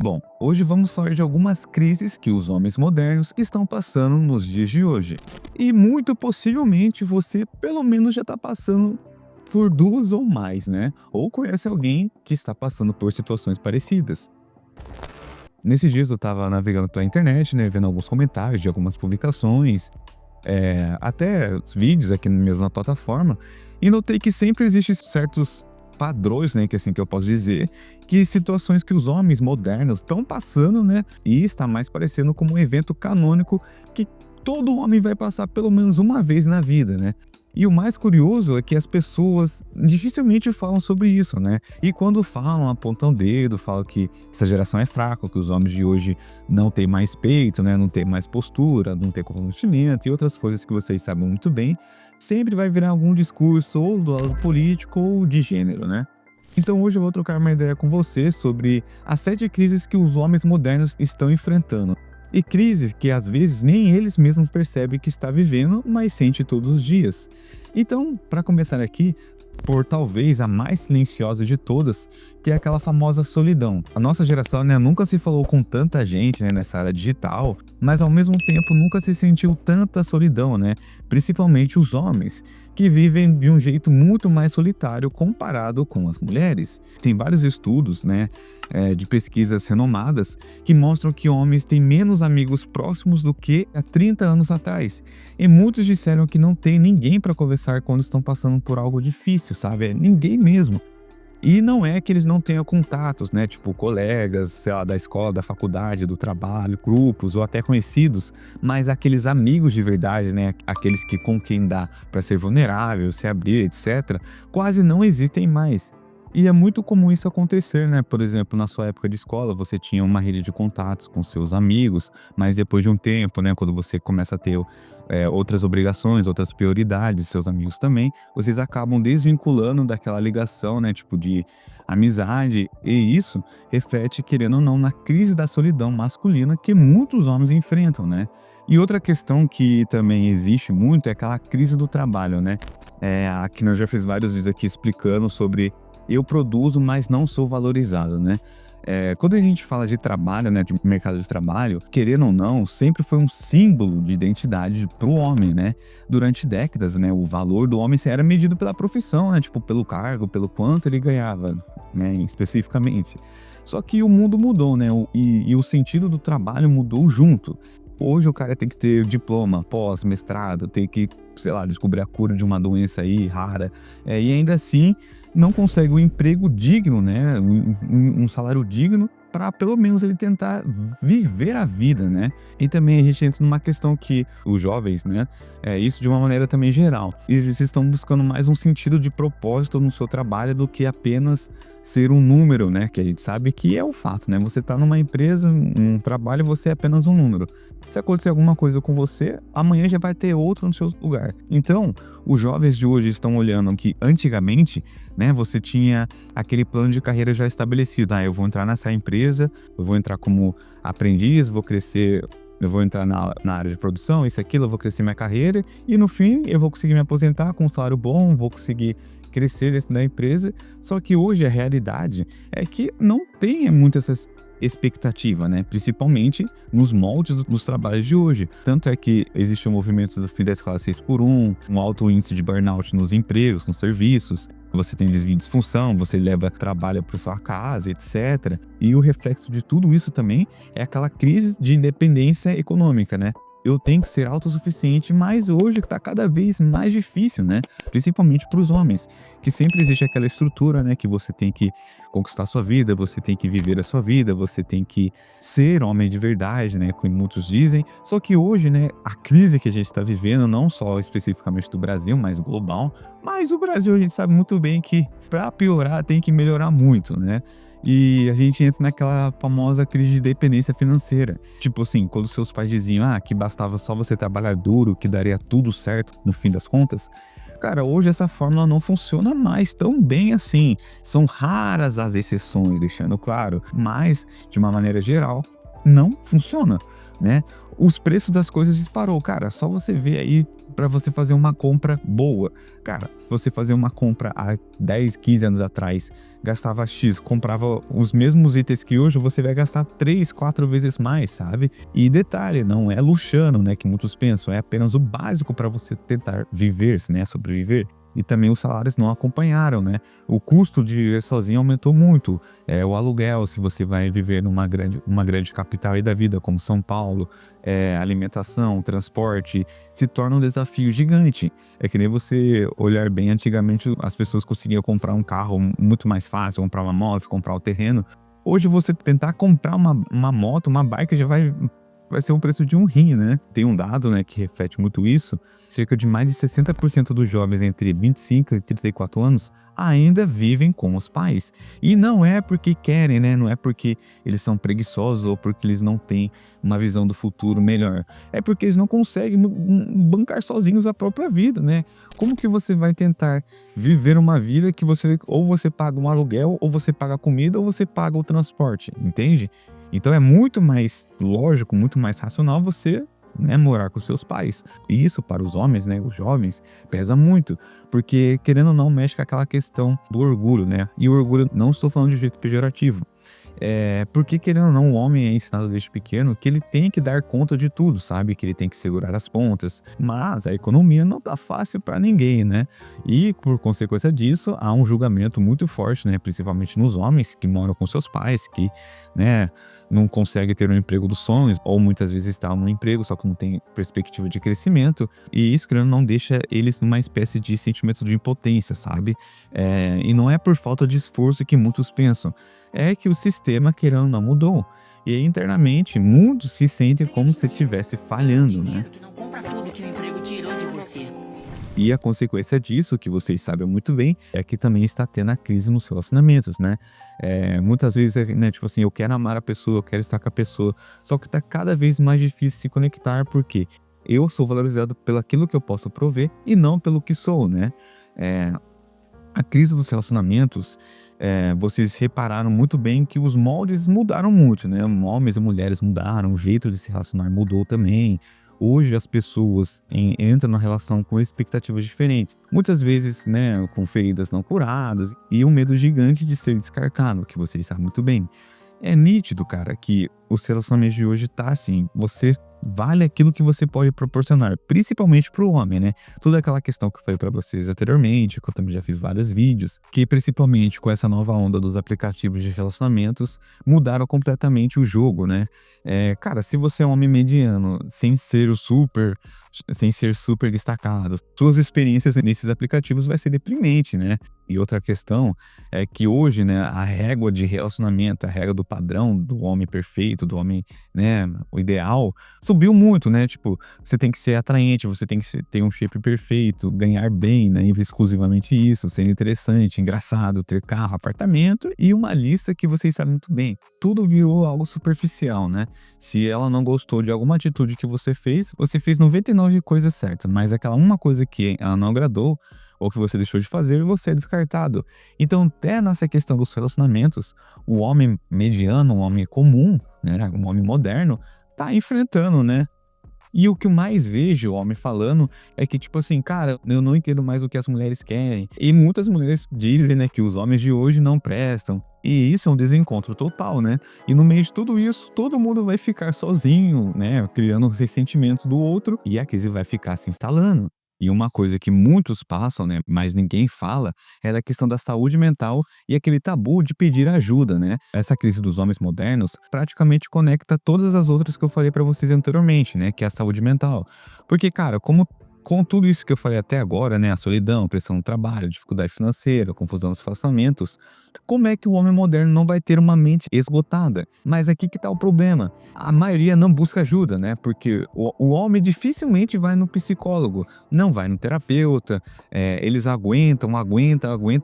Bom, hoje vamos falar de algumas crises que os homens modernos estão passando nos dias de hoje. E muito possivelmente você, pelo menos, já está passando por duas ou mais, né? Ou conhece alguém que está passando por situações parecidas. Nesses dias eu estava navegando pela internet, né? Vendo alguns comentários de algumas publicações, até os vídeos aqui mesmo na plataforma, e notei que sempre existem certos padrões, né, que assim que eu posso dizer, que situações que os homens modernos estão passando, né, e está mais parecendo como um evento canônico que todo homem vai passar pelo menos uma vez na vida, né? E o mais curioso é que as pessoas dificilmente falam sobre isso, né? E quando falam, apontam o dedo, falam que essa geração é fraca, que os homens de hoje não têm mais peito, né? Não têm mais postura, não têm comprometimento e outras coisas que vocês sabem muito bem, sempre vai virar algum discurso ou do lado político ou de gênero, né? Então hoje eu vou trocar uma ideia com você sobre as 7 crises que os homens modernos estão enfrentando. E crises que às vezes nem eles mesmos percebem que está vivendo, mas sente todos os dias. Então, para começar aqui, por talvez a mais silenciosa de todas, que é aquela famosa solidão. A nossa geração, né, nunca se falou com tanta gente, né, nessa área digital, mas ao mesmo tempo nunca se sentiu tanta solidão, né? Principalmente os homens, que vivem de um jeito muito mais solitário comparado com as mulheres. Tem vários estudos, né, de pesquisas renomadas que mostram que homens têm menos amigos próximos do que há 30 anos atrás. E muitos disseram que não tem ninguém para conversar quando estão passando por algo difícil, sabe? Ninguém mesmo. E não é que eles não tenham contatos, né, tipo colegas, sei lá, da escola, da faculdade, do trabalho, grupos ou até conhecidos, mas aqueles amigos de verdade, né, aqueles que com quem dá para ser vulnerável, se abrir, etc, quase não existem mais. E é muito comum isso acontecer, né? Por exemplo, na sua época de escola, você tinha uma rede de contatos com seus amigos, mas depois de um tempo, né, quando você começa a ter outras obrigações, outras prioridades, seus amigos também, vocês acabam desvinculando daquela ligação, né, tipo de amizade, e isso reflete, querendo ou não, na crise da solidão masculina que muitos homens enfrentam, né? E outra questão que também existe muito é aquela crise do trabalho, né? Aqui nós já fiz vários vídeos aqui explicando sobre eu produzo, mas não sou valorizado, né? Quando a gente fala de trabalho, né, de mercado de trabalho, querendo ou não, sempre foi um símbolo de identidade para o homem, né? Durante décadas, né, o valor do homem era medido pela profissão, né? Tipo, pelo cargo, pelo quanto ele ganhava, né, especificamente. Só que o mundo mudou, né? E o sentido do trabalho mudou junto. Hoje o cara tem que ter diploma, pós, mestrado, tem que, sei lá, descobrir a cura de uma doença aí rara. E ainda assim não consegue um emprego digno, né? Um salário digno para pelo menos ele tentar viver a vida, né? E também a gente entra numa questão que os jovens, né? Isso de uma maneira também geral. Eles estão buscando mais um sentido de propósito no seu trabalho do que apenas ser um número, né? Que a gente sabe que é o fato, né? Você tá numa empresa, um trabalho, você é apenas um número. Se acontecer alguma coisa com você, amanhã já vai ter outro no seu lugar. Então, os jovens de hoje estão olhando que antigamente, né, você tinha aquele plano de carreira já estabelecido. Eu vou entrar nessa empresa, eu vou entrar como aprendiz, vou crescer, eu vou entrar na área de produção, isso, aquilo, eu vou crescer minha carreira e no fim eu vou conseguir me aposentar com um salário bom, vou conseguir crescer dentro da empresa. Só que hoje a realidade é que não tem muito essa expectativa, né? Principalmente nos moldes dos trabalhos de hoje. Tanto é que existe o movimento do fim da escala 6 por 1, um alto índice de burnout nos empregos, nos serviços. Você tem desvio de disfunção, você leva trabalho para sua casa, etc. E o reflexo de tudo isso também é aquela crise de independência econômica, né? Eu tenho que ser autossuficiente, mas hoje está cada vez mais difícil, né? Principalmente para os homens, que sempre existe aquela estrutura, né? Que você tem que conquistar a sua vida, você tem que viver a sua vida, você tem que ser homem de verdade, né? Como muitos dizem. Só que hoje, né? A crise que a gente está vivendo, não só especificamente do Brasil, mas global. Mas o Brasil, a gente sabe muito bem que para piorar tem que melhorar muito, né? E a gente entra naquela famosa crise de dependência financeira. Tipo assim, quando seus pais diziam que bastava só você trabalhar duro, que daria tudo certo no fim das contas. Cara, hoje essa fórmula não funciona mais tão bem assim. São raras as exceções, deixando claro. Mas, de uma maneira geral, não funciona, né? Os preços das coisas disparou, cara, só você ver aí para você fazer uma compra boa. Cara, você fazer uma compra há 10, 15 anos atrás, gastava X, comprava os mesmos itens que hoje, você vai gastar 3, 4 vezes mais, sabe? E detalhe, não é luxando, né, que muitos pensam, é apenas o básico para você tentar viver, né, sobreviver. E também os salários não acompanharam, né? O custo de viver sozinho aumentou muito. O aluguel, se você vai viver uma grande capital aí da vida, como São Paulo, alimentação, transporte, se torna um desafio gigante. É que nem você olhar bem, antigamente as pessoas conseguiam comprar um carro muito mais fácil, comprar uma moto, comprar o terreno. Hoje você tentar comprar uma moto, uma bike, já vai ser o preço de um rim, né? Tem um dado, né, que reflete muito isso. Cerca de mais de 60% dos jovens entre 25 e 34 anos ainda vivem com os pais. E não é porque querem, né? Não é porque eles são preguiçosos ou porque eles não têm uma visão do futuro melhor. É porque eles não conseguem bancar sozinhos a própria vida, né? Como que você vai tentar viver uma vida que ou você paga um aluguel, ou você paga a comida, ou você paga o transporte, entende? Então é muito mais lógico, muito mais racional você, né, morar com seus pais. E isso para os homens, né, os jovens, pesa muito, porque querendo ou não mexe com aquela questão do orgulho, né? E o orgulho, não estou falando de jeito pejorativo. Porque querendo ou não, o homem é ensinado desde pequeno que ele tem que dar conta de tudo, sabe? Que ele tem que segurar as pontas. Mas a economia não tá fácil para ninguém, né? E por consequência disso, há um julgamento muito forte, né? Principalmente nos homens que moram com seus pais, que, né, não conseguem ter um emprego dos sonhos, ou muitas vezes estão no emprego, só que não tem perspectiva de crescimento. E isso, querendo ou não, deixa eles numa espécie de sentimento de impotência, sabe? E não é por falta de esforço que muitos pensam. É que o sistema, querendo ou não, mudou. E aí, internamente, muitos se sentem como se estivesse falhando, né? Dinheiro que não compra tudo que o emprego tirou de você. E a consequência disso, que vocês sabem muito bem, é que também está tendo a crise nos relacionamentos, né? Muitas vezes, né, tipo assim, eu quero amar a pessoa, eu quero estar com a pessoa, só que tá cada vez mais difícil se conectar, porque eu sou valorizado pelo aquilo que eu posso prover e não pelo que sou, né? É, a crise dos relacionamentos, vocês repararam muito bem que os moldes mudaram muito, né? Homens e mulheres mudaram, o jeito de se relacionar mudou também. Hoje as pessoas entram na relação com expectativas diferentes. Muitas vezes, né, com feridas não curadas e um medo gigante de ser descartado, que vocês sabem muito bem. É nítido, cara, que os relacionamentos de hoje tá assim, você vale aquilo que você pode proporcionar, principalmente pro homem, né? Toda aquela questão que eu falei pra vocês anteriormente, que eu também já fiz vários vídeos, que principalmente com essa nova onda dos aplicativos de relacionamentos, mudaram completamente o jogo, né? Cara, se você é um homem mediano, sem ser super destacado, suas experiências nesses aplicativos vai ser deprimente, né? E outra questão é que hoje, né, a régua de relacionamento, a régua do padrão do homem perfeito, do homem, né, o ideal, subiu muito, né? Tipo, você tem que ser atraente, você tem que ter um shape perfeito, ganhar bem, né? Exclusivamente isso, ser interessante, engraçado, ter carro, apartamento e uma lista que vocês sabem muito bem. Tudo virou algo superficial, né? Se ela não gostou de alguma atitude que você fez 99 coisas certas, mas aquela uma coisa que ela não agradou, ou que você deixou de fazer, você é descartado. Então, até nessa questão dos relacionamentos, o homem mediano, o homem comum, né, um homem moderno, tá enfrentando, né? E o que eu mais vejo o homem falando é que, tipo assim, cara, eu não entendo mais o que as mulheres querem. E muitas mulheres dizem, né, que os homens de hoje não prestam. E isso é um desencontro total, né? E no meio de tudo isso, todo mundo vai ficar sozinho, né? Criando ressentimento do outro e a crise vai ficar se instalando. E uma coisa que muitos passam, né, mas ninguém fala, é da questão da saúde mental e aquele tabu de pedir ajuda, né? Essa crise dos homens modernos praticamente conecta todas as outras que eu falei pra vocês anteriormente, né, que é a saúde mental. Porque, cara, como com tudo isso que eu falei até agora, né, a solidão, pressão no trabalho, dificuldade financeira, confusão nos relacionamentos, como é que o homem moderno não vai ter uma mente esgotada? Mas aqui que tá o problema. A maioria não busca ajuda, né? Porque o homem dificilmente vai no psicólogo, não vai no terapeuta, eles aguentam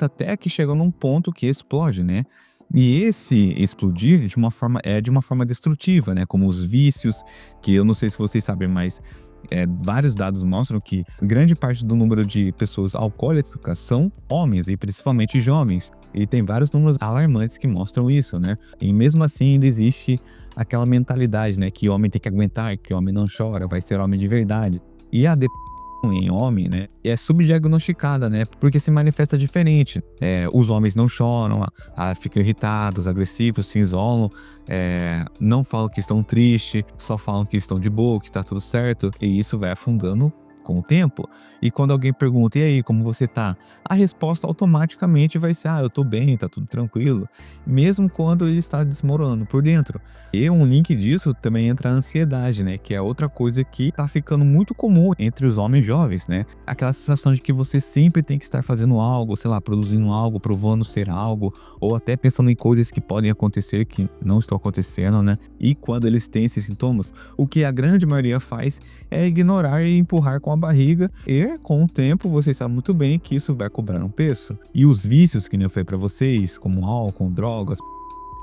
até que chegam num ponto que explode, né? E esse explodir de uma forma destrutiva, né? Como os vícios, que eu não sei se vocês sabem, mas vários dados mostram que grande parte do número de pessoas alcoólicas são homens, e principalmente jovens. E tem vários números alarmantes que mostram isso, né? E mesmo assim ainda existe aquela mentalidade, né, que homem tem que aguentar, que homem não chora, vai ser homem de verdade. E a depressão em homem, né, é subdiagnosticada, né, porque se manifesta diferente. Os homens não choram, ficam irritados, agressivos, se isolam, não falam que estão tristes, só falam que estão de boa, que tá tudo certo, e isso vai afundando com o tempo. E quando alguém pergunta, e aí, como você tá? A resposta automaticamente vai ser, eu tô bem, tá tudo tranquilo, mesmo quando ele está desmoronando por dentro. E um link disso também entra a ansiedade, né? Que é outra coisa que tá ficando muito comum entre os homens jovens, né? Aquela sensação de que você sempre tem que estar fazendo algo, sei lá, produzindo algo, provando ser algo, ou até pensando em coisas que podem acontecer que não estão acontecendo, né? E quando eles têm esses sintomas, o que a grande maioria faz é ignorar e empurrar com a barriga, e com o tempo vocês sabem muito bem que isso vai cobrar um preço. E os vícios que nem eu falei pra vocês, como álcool, drogas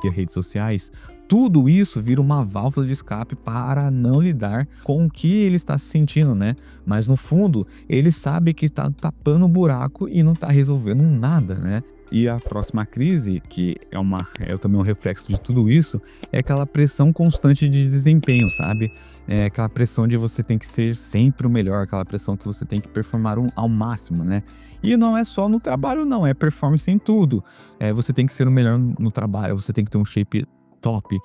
e redes sociais, tudo isso vira uma válvula de escape para não lidar com o que ele está se sentindo, né? Mas no fundo, ele sabe que está tapando o buraco e não está resolvendo nada, né? E a próxima crise, que é também um reflexo de tudo isso, é aquela pressão constante de desempenho, sabe? É aquela pressão de você tem que ser sempre o melhor, aquela pressão que você tem que performar ao máximo, né? E não é só no trabalho, não, é performance em tudo. Você tem que ser o melhor no trabalho, você tem que ter um shape top,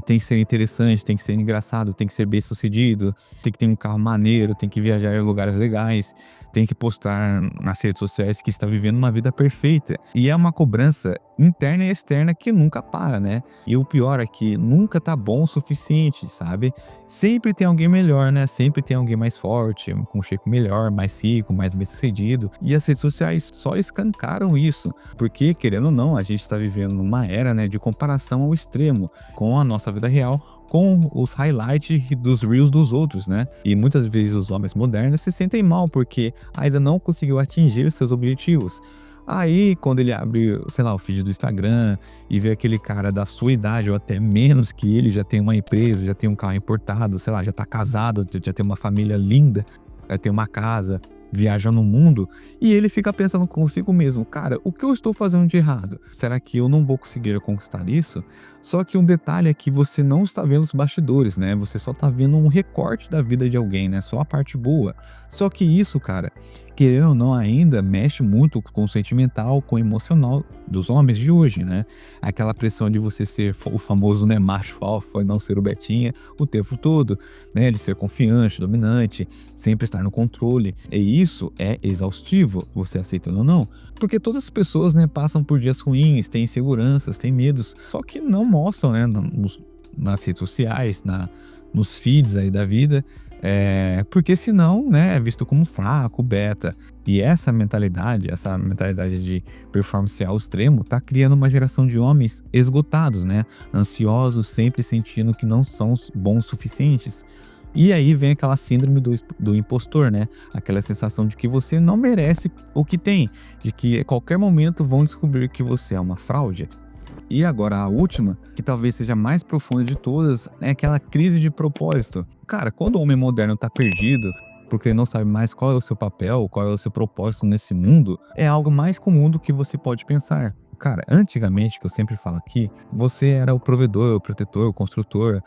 tem que ser interessante, tem que ser engraçado, tem que ser bem sucedido, tem que ter um carro maneiro, tem que viajar em lugares legais, tem que postar nas redes sociais que está vivendo uma vida perfeita. E é uma cobrança interna e externa que nunca para, né? E o pior é que nunca tá bom o suficiente, sabe? Sempre tem alguém melhor, né? Sempre tem alguém mais forte, com um shape melhor, mais rico, mais bem sucedido. E as redes sociais só escancaram isso, porque, querendo ou não, a gente está vivendo numa era, né, de comparação ao extremo com a nossa vida real, com os highlights dos reels dos outros, né? E muitas vezes os homens modernos se sentem mal porque ainda não conseguiu atingir seus objetivos. Aí, quando ele abre, sei lá, o feed do Instagram e vê aquele cara da sua idade ou até menos que ele, já tem uma empresa, já tem um carro importado, sei lá, já tá casado, já tem uma família linda, já tem uma casa, viaja no mundo, e ele fica pensando consigo mesmo, cara, o que eu estou fazendo de errado? Será que eu não vou conseguir conquistar isso? Só que um detalhe é que você não está vendo os bastidores, né? Você só tá vendo um recorte da vida de alguém, né? Só a parte boa. Só que isso, cara, querendo ou não, ainda mexe muito com o sentimental, com o emocional dos homens de hoje, né? Aquela pressão de você ser o famoso, né, macho alfa e não ser o Betinha o tempo todo, né? De ser confiante, dominante, sempre estar no controle. E isso é exaustivo, você aceitando ou não. Porque todas as pessoas, né, passam por dias ruins, têm inseguranças, têm medos, só que não mostram, né, nas redes sociais, nos feeds aí da vida, porque senão, né, é visto como fraco, beta. E essa mentalidade de performance ao extremo, tá criando uma geração de homens esgotados, né, ansiosos, sempre sentindo que não são bons o suficientes. E aí vem aquela síndrome do impostor, né? Aquela sensação de que você não merece o que tem, de que a qualquer momento vão descobrir que você é uma fraude. E agora a última, que talvez seja a mais profunda de todas, é aquela crise de propósito. Cara, quando o homem moderno tá perdido, porque ele não sabe mais qual é o seu papel, qual é o seu propósito nesse mundo, é algo mais comum do que você pode pensar. Cara, antigamente, que eu sempre falo aqui, você era o provedor, o protetor, o construtor,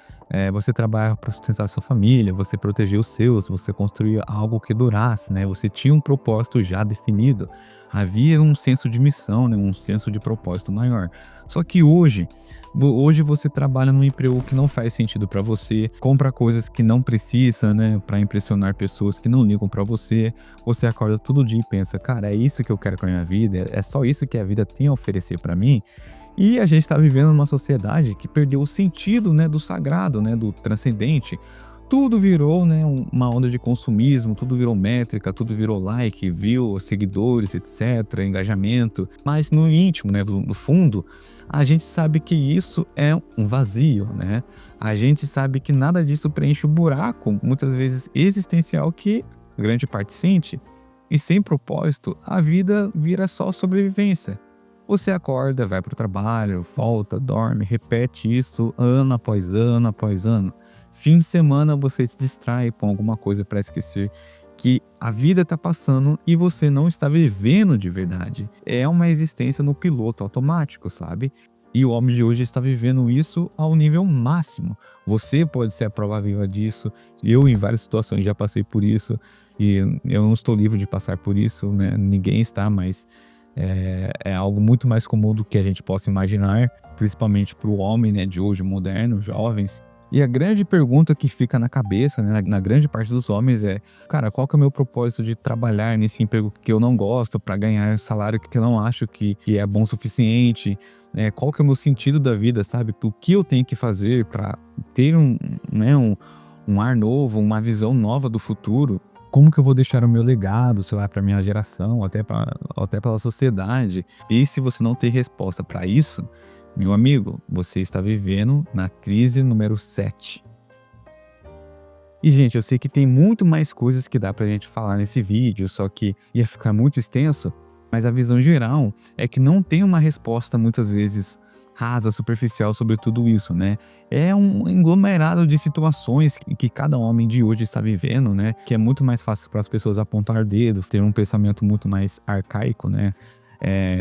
você trabalhava para sustentar a sua família, você protegia os seus, você construía algo que durasse, né? Você tinha um propósito já definido. Havia um senso de missão, né? Um senso de propósito maior. Só que hoje você trabalha num emprego que não faz sentido para você, compra coisas que não precisa, né, para impressionar pessoas que não ligam para você. Você acorda todo dia e pensa, cara, é isso que eu quero com a minha vida? É só isso que a vida tem a oferecer para mim? E a gente está vivendo numa sociedade que perdeu o sentido, né, do sagrado, né, do transcendente. Tudo virou, né, uma onda de consumismo, tudo virou métrica, tudo virou like, view, seguidores, etc, engajamento. Mas no íntimo, né, no fundo, a gente sabe que isso é um vazio, né? A gente sabe que nada disso preenche o buraco, muitas vezes existencial, que grande parte sente. E sem propósito, a vida vira só sobrevivência. Você acorda, vai para o trabalho, volta, dorme, repete isso ano após ano após ano. Fim de semana você se distrai com alguma coisa para esquecer que a vida está passando e você não está vivendo de verdade. É uma existência no piloto automático, sabe? E o homem de hoje está vivendo isso ao nível máximo. Você pode ser a prova viva disso. Eu, em várias situações, já passei por isso. E eu não estou livre de passar por isso, né? Ninguém está, mas é algo muito mais comum do que a gente possa imaginar, principalmente para o homem, né, de hoje, moderno, jovens. E a grande pergunta que fica na cabeça, né, na grande parte dos homens é: cara, qual que é o meu propósito de trabalhar nesse emprego que eu não gosto para ganhar um salário que eu não acho que é bom o suficiente? Qual que é o meu sentido da vida, sabe? O que eu tenho que fazer para ter um ar novo, uma visão nova do futuro? Como que eu vou deixar o meu legado, sei lá, para minha geração, até pela sociedade? E se você não tem resposta para isso, meu amigo, você está vivendo na crise número 7. E, gente, eu sei que tem muito mais coisas que dá pra gente falar nesse vídeo, só que ia ficar muito extenso, mas a visão geral é que não tem uma resposta muitas vezes rasa, superficial sobre tudo isso, né? É um aglomerado de situações que cada homem de hoje está vivendo, né? Que é muito mais fácil para as pessoas apontar dedo, ter um pensamento muito mais arcaico, né?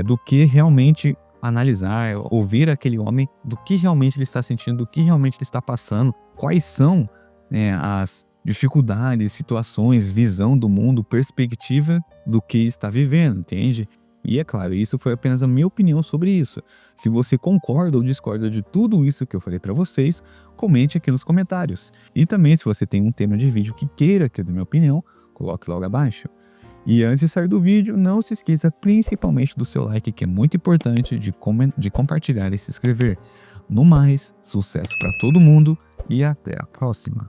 Do que realmente analisar, ouvir aquele homem, do que realmente ele está sentindo, do que realmente ele está passando, quais são, né, as dificuldades, situações, visão do mundo, perspectiva do que está vivendo, entende? E é claro, isso foi apenas a minha opinião sobre isso. Se você concorda ou discorda de tudo isso que eu falei para vocês, comente aqui nos comentários. E também, se você tem um tema de vídeo que queira que eu dê minha opinião, coloque logo abaixo. E antes de sair do vídeo, não se esqueça principalmente do seu like, que é muito importante, de compartilhar e se inscrever. No mais, sucesso para todo mundo e até a próxima.